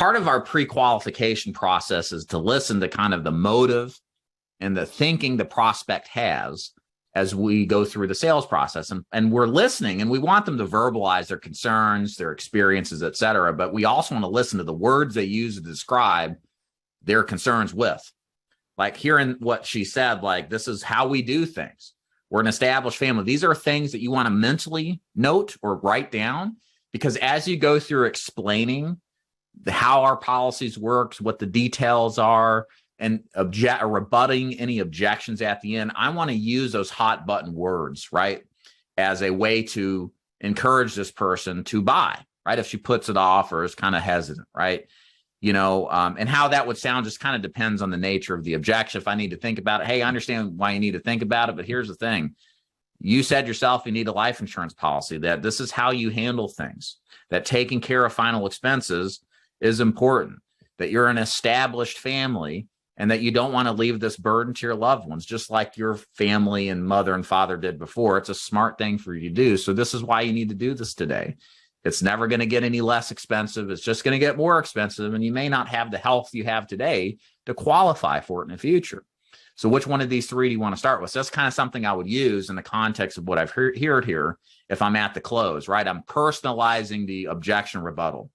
part of our pre-qualification process is to listen to kind of the motive and the thinking the prospect has as we go through the sales process. And we're listening, and we want them to verbalize their concerns, their experiences, et cetera. But we also want to listen to the words they use to describe their concerns with. Like hearing what she said, like, this is how we do things. We're an established family. These are things that you want to mentally note or write down, because as you go through explaining how our policies works, what the details are, and rebutting any objections at the end, I want to use those hot button words, right, as a way to encourage this person to buy, right? If she puts it off or is kind of hesitant, right? And how that would sound just kind of depends on the nature of the objection. If I need to think about it, hey, I understand why you need to think about it, but here's the thing. You said yourself you need a life insurance policy, that this is how you handle things, that taking care of final expenses is important, that you're an established family, and that you don't want to leave this burden to your loved ones, just like your family and mother and father did before. It's a smart thing for you to do. So this is why you need to do this today. It's never going to get any less expensive. It's just going to get more expensive. And you may not have the health you have today to qualify for it in the future. So which one of these three do you want to start with? So that's kind of something I would use in the context of what I've heard here if I'm at the close, right? I'm personalizing the objection rebuttal.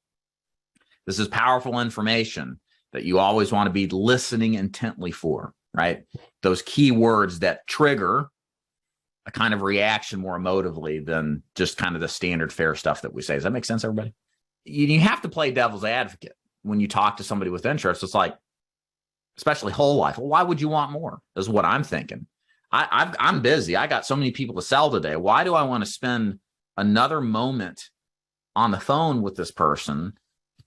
This is powerful information that you always want to be listening intently for, right? Those key words that trigger a kind of reaction more emotively than just kind of the standard fare stuff that we say. Does that make sense, everybody? You have to play devil's advocate when you talk to somebody with insurance. It's like, especially whole life. Well, why would you want more? Is what I'm thinking. I'm busy. I got so many people to sell today. Why do I want to spend another moment on the phone with this person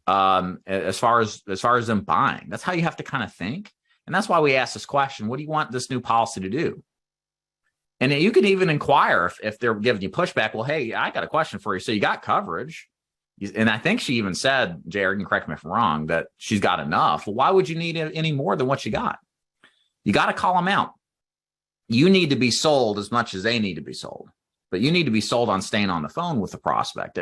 as far as them buying? That's how you have to kind of think. And that's why we ask this question: what do you want this new policy to do? And you can even inquire if they're giving you pushback. Well, hey, I got a question for you. So you got coverage. And I think she even said, Jared, you can correct me if I'm wrong, that she's got enough. Well, why would you need any more than what you got? You got to call them out. You need to be sold as much as they need to be sold. But you need to be sold on staying on the phone with the prospect.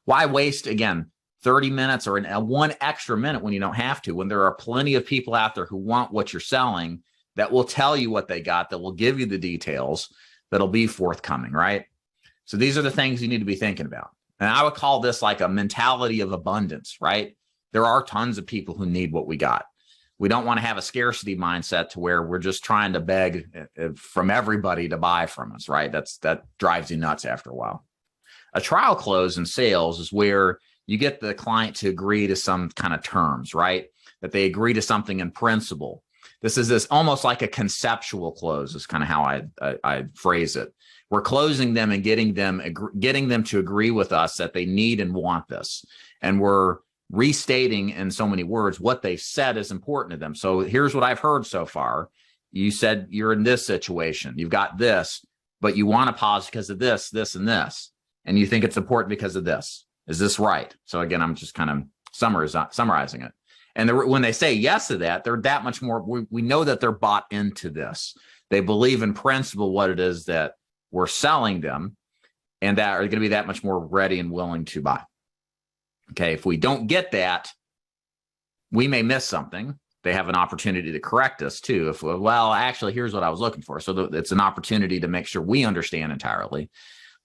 Why waste, again, 30 minutes or one extra minute when you don't have to, when there are plenty of people out there who want what you're selling, that will tell you what they got, that will give you the details, that'll be forthcoming, right? So these are the things you need to be thinking about. And I would call this like a mentality of abundance, right? There are tons of people who need what we got. We don't want to have a scarcity mindset to where we're just trying to beg from everybody to buy from us, right? That drives you nuts after a while. A trial close in sales is where you get the client to agree to some kind of terms, right? That they agree to something in principle. This is almost like a conceptual close is kind of how I phrase it. We're closing them and getting them to agree with us that they need and want this. And we're restating in so many words what they've said is important to them. So here's what I've heard so far. You said you're in this situation. You've got this, but you want to pause because of this, this, and this. And you think it's important because of this. Is this right? So again, I'm just kind of summarizing it. And when they say yes to that, they're that much more, we know that they're bought into this. They believe in principle what it is that we're selling them, and that are going to be that much more ready and willing to buy. Okay, if we don't get that, we may miss something. They have an opportunity to correct us too. Well, actually, here's what I was looking for. So it's an opportunity to make sure we understand entirely,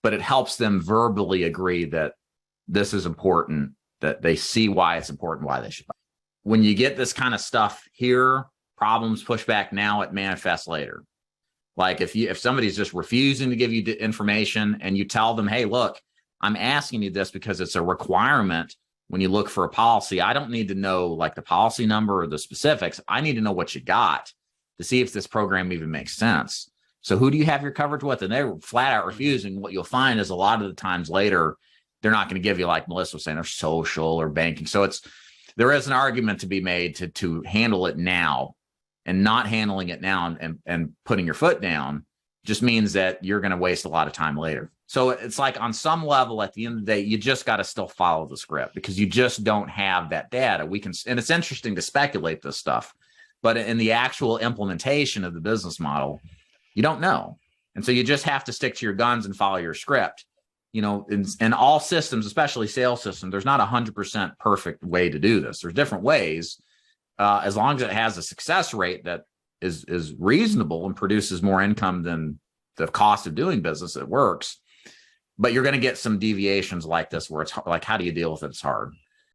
but it helps them verbally agree that this is important, that they see why it's important, why they should buy. When you get this kind of stuff here, problems push back now, it manifests later. Like if somebody's just refusing to give you information and you tell them, hey, look, I'm asking you this because it's a requirement when you look for a policy. I don't need to know like the policy number or the specifics. I need to know what you got to see if this program even makes sense. So who do you have your coverage with? And they're flat out refusing. What you'll find is a lot of the times later, they're not going to give you, like Melissa was saying, they're social or banking. So there is an argument to be made to handle it now. And not handling it now and putting your foot down just means that you're going to waste a lot of time later. So it's like on some level, at the end of the day, you just got to still follow the script because you just don't have that data. And it's interesting to speculate this stuff, but in the actual implementation of the business model, you don't know. And so you just have to stick to your guns and follow your script. in all systems, especially sales systems, there's not 100% perfect way to do this. There's different ways. As long as it has a success rate that is reasonable and produces more income than the cost of doing business, it works. But you're going to get some deviations like this where it's like, how do you deal with it? It's hard.